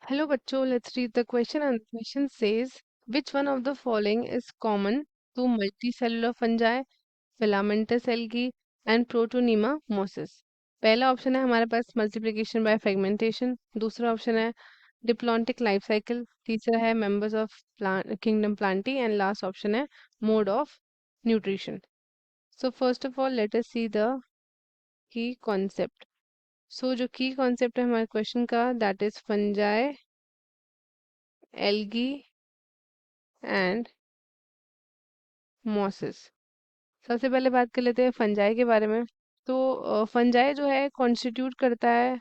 Hello, bachcho. Let's read the question. And the question says, which one of the following is common to multicellular fungi, filamentous algae, and Protonema mosses? पहला option है हमारे पास multiplication by fragmentation, दूसरा option है diplontic life cycle, तीसरा है members of kingdom plantae and last option है mode of nutrition. So first of all let us see the key concept. So जो की कॉन्सेप्ट है हमारे क्वेश्चन का that is fungi, algae and mosses. सबसे पहले बात कर लेते हैं फंजाई के बारे में. तो फंजाई जो है कॉन्स्टिट्यूट करता है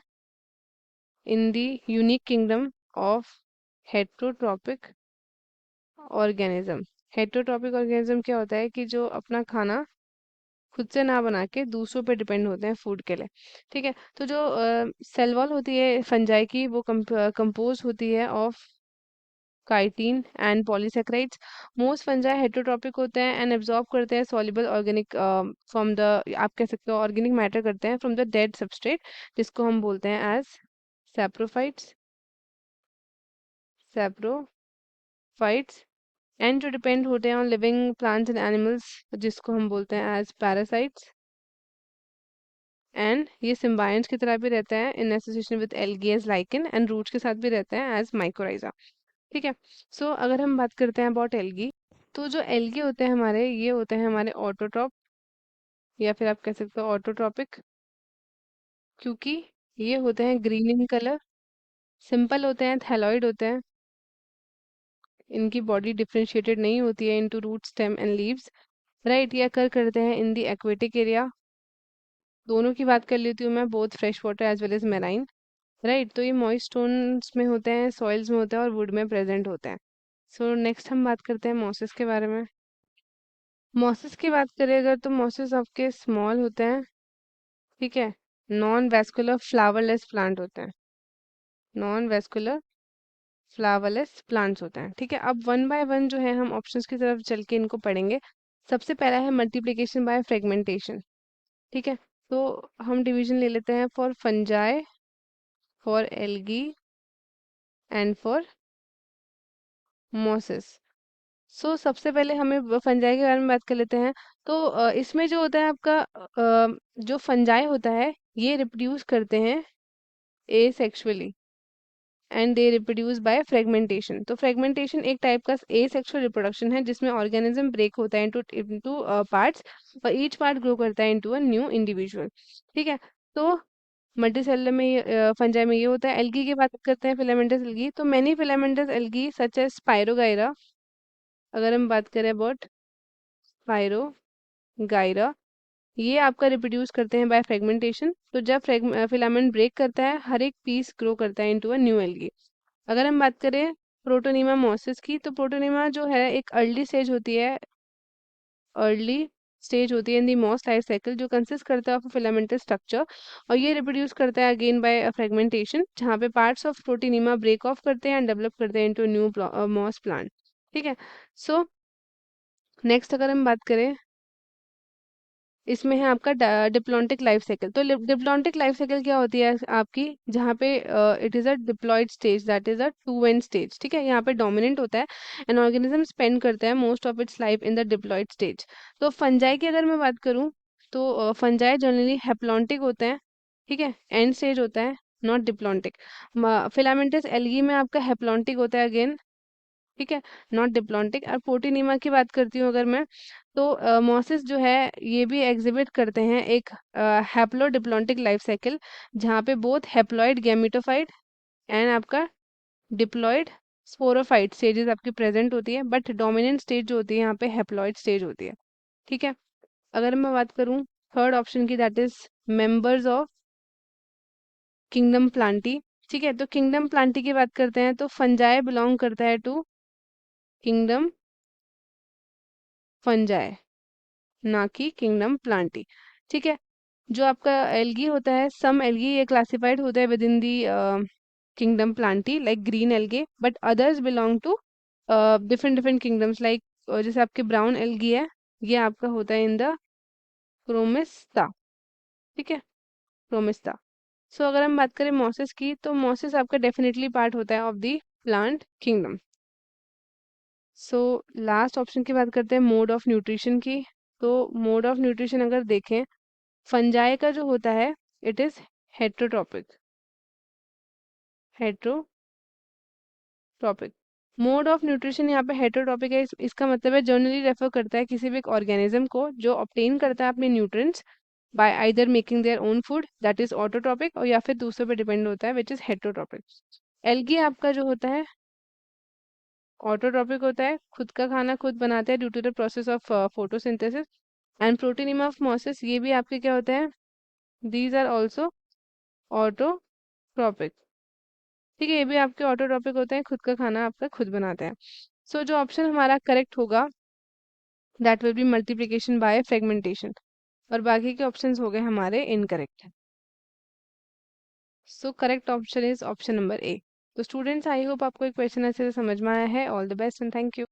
in the unique kingdom of heterotrophic organism. Heterotrophic organism क्या होता है कि जो अपना खाना खुद से ना बना के दूसरों पे डिपेंड होते हैं फूड के लिए. ठीक है. तो जो सेल वॉल होती है फंजाई की वो कंपोज होती है of chitin and polysaccharides. Most fungi heterotrophic होते हैं एंड एब्जॉर्ब करते हैं सॉल्युबल ऑर्गेनिक फ्रॉम द, आप कह सकते हो ऑर्गेनिक मैटर करते हैं फ्रॉम द डेड सबस्ट्रेट, जिसको हम बोलते हैं एज सैप्रोफाइट्स. सैप्रोफाइट्स. एंड जो डिपेंड होते हैं on living plants and animals, जिसको हम बोलते हैं एज पैरासाइट्स. एंड ये सिम्बायंट्स की तरह भी रहते हैं in association with algae as lichen, and roots के साथ भी रहते हैं एज माइकोराइजा. ठीक है. सो अगर हम बात करते हैं अबाउट एल्गी, तो जो एल्गी होते हैं हमारे, ये होते हैं हमारे ऑटोट्रॉप, या फिर आप कह सकते हो ऑटोट्रॉपिक, क्योंकि ये होते हैं ग्रीन इन कलर, सिंपल होते हैं, थैलॉइड होते हैं, इनकी बॉडी डिफ्रेंशिएटेड नहीं होती है into root stem and leaves. Right. ये अकर करते हैं इन दी एक्वेटिक एरिया. दोनों की बात कर लेती हूँ मैं, both fresh water as well as marine. Right. तो ये मॉइस्ट स्टोन्स में होते हैं, सॉइल्स में होते हैं और वुड में प्रेजेंट होते हैं. सो नेक्स्ट हम बात करते हैं मॉसेस के बारे में. मॉसेस की बात करें अगर, तो मॉसेस आपके स्मॉल होते हैं. ठीक है. नॉन वेस्कुलर फ्लावरलेस प्लांट होते हैं. नॉन वेस्कुलर फ्लावरलेस प्लांट्स होते हैं. ठीक है. अब वन बाय वन जो है हम ऑप्शंस की तरफ चल के इनको पढ़ेंगे. सबसे पहला है मल्टीप्लिकेशन बाय फ्रेगमेंटेशन. ठीक है. तो हम डिवीजन ले लेते हैं for fungi, for algae and for mosses. So सबसे पहले हमें फंजाई के बारे में बात कर लेते हैं. तो इसमें जो होता है आपका जो फंजाई होता है ये रिप्रोड्यूस करते हैं asexually and they reproduce by fragmentation. तो फ्रेगमेंटेशन एक टाइप का एसेक्सुअल रिप्रोडक्शन है जिसमें ऑर्गेनिज्म ब्रेक होता है इनटू इनटू पार्ट्स, और ईच पार्ट ग्रो करता है इनटू अ न्यू इंडिविजुअल. ठीक है. तो मल्टीसेलुलर में फंजाई में ये होता है. एल्गी की बात करते हैं, फिलामेंटस एल्गी. तो many filamentous algae such as spirogyra, अगर हम बात करें अबाउट स्पाइरोगाइरा, ये आपका रिप्रोड्यूस करते हैं बाय फ्रेगमेंटेशन. तो जब फिलामेंट ब्रेक करता है हर एक पीस ग्रो करता है इनटू अ न्यू एल्गी. अगर हम बात करें प्रोटोनीमा मोसिस की, तो प्रोटोनीमा जो है एक अर्ली स्टेज होती है in the moss life cycle, जो कंसिस्ट करता है ऑफ फिलामेंटल स्ट्रक्चर, और ये रिप्रोड्यूस करता है अगेन बाय फ्रेगमेंटेशन, जहाँ पे पार्ट्स ऑफ प्रोटीनीमा ब्रेक ऑफ करते हैं एंड डेवलप करते हैं इनटू न्यू मॉस प्लांट. ठीक है. सो नेक्स्ट अगर हम बात करें, इसमें है आपका डिप्लॉन्टिक लाइफ साइकिल. तो डिप्लॉन्टिक लाइफ साइकिल क्या होती है आपकी, जहाँ पे it is a diploid stage, that is a two N stage. ठीक है. यहाँ पे डोमिनेंट होता है, एन ऑर्गेनिज्म स्पेंड करता है most of its life in the diploid stage. तो फंजाई की अगर मैं बात करूँ, तो फंजाई जनरली हैप्लॉन्टिक होते हैं. ठीक है. एंड स्टेज होता है, नॉट डिप्लॉन्टिक. फिलामेंटस एल्गी में आपका हैप्लॉन्टिक होता है अगेन. ठीक है. Not diplontic. और प्रोटीनीमा की बात करती हूँ अगर मैं, तो मॉसिस जो है ये भी एग्जिबिट करते हैं एक हैप्लोडिप्लॉन्टिक लाइफ साइकिल, जहाँ पे बोथ हैप्लॉइड गैमेटोफाइट एंड आपका डिप्लॉयड स्पोरोफाइट स्टेजेस आपकी प्रेजेंट होती है, बट डोमिनेंट स्टेज जो होती है यहाँ पे हैप्लॉइड स्टेज होती है. ठीक है. अगर मैं बात करूँ थर्ड ऑप्शन की, that is members of kingdom Plantae. ठीक है. तो किंगडम प्लांटी की बात करते हैं, तो फंजाई बिलोंग करता है टू किंगडम फंजाई, ना कि किंगडम प्लांटी. ठीक है. जो आपका एल्गी होता है, सम एल्गी ये क्लासिफाइड होता है within the kingdom plantae like green algae, but others belong to different different kingdoms like, जैसे आपके ब्राउन एल्गी है, ये आपका होता है इन द क्रोमिस्ता. ठीक है. क्रोमिस्ता. सो अगर हम बात करें मॉसेस की, तो मॉसेस आपका डेफिनेटली पार्ट होता है of the plant kingdom. So last option की बात करते हैं मोड ऑफ न्यूट्रिशन की। तो मोड ऑफ न्यूट्रिशन अगर देखें, फंजाई का जो होता है, it is heterotrophic. Heterotrophic. Mode of nutrition यहाँ पे हेट्रोट्रॉपिक है, इसका मतलब है जनरली रेफर करता है किसी भी एक ऑर्गेनिज्म को जो ऑब्टेन करता है अपने nutrients bye either making their own food, that is autotrophic, और या फिर दूसरों पे डिपेंड होता है, विच इज हेट्रोट्रॉपिक। एल्गी आपका जो होता है ऑटोट्रॉपिक होता है, खुद का खाना खुद बनाते हैं due to the process of photosynthesis. And protein of mosses, ये भी आपके क्या होते हैं, दीज आर ऑल्सो ऑटोट्रॉपिक। ठीक है, ये भी आपके ऑटोट्रॉपिक होते हैं, खुद का खाना आपका खुद बनाते हैं। सो जो ऑप्शन हमारा करेक्ट होगा, that will be multiplication by fragmentation, और बाकी के ऑप्शंस हो गए हमारे incorrect. So correct option is option number A. तो स्टूडेंट्स, आई होप आपको एक क्वेश्चन अच्छे से समझ में आया है। All the best and thank you.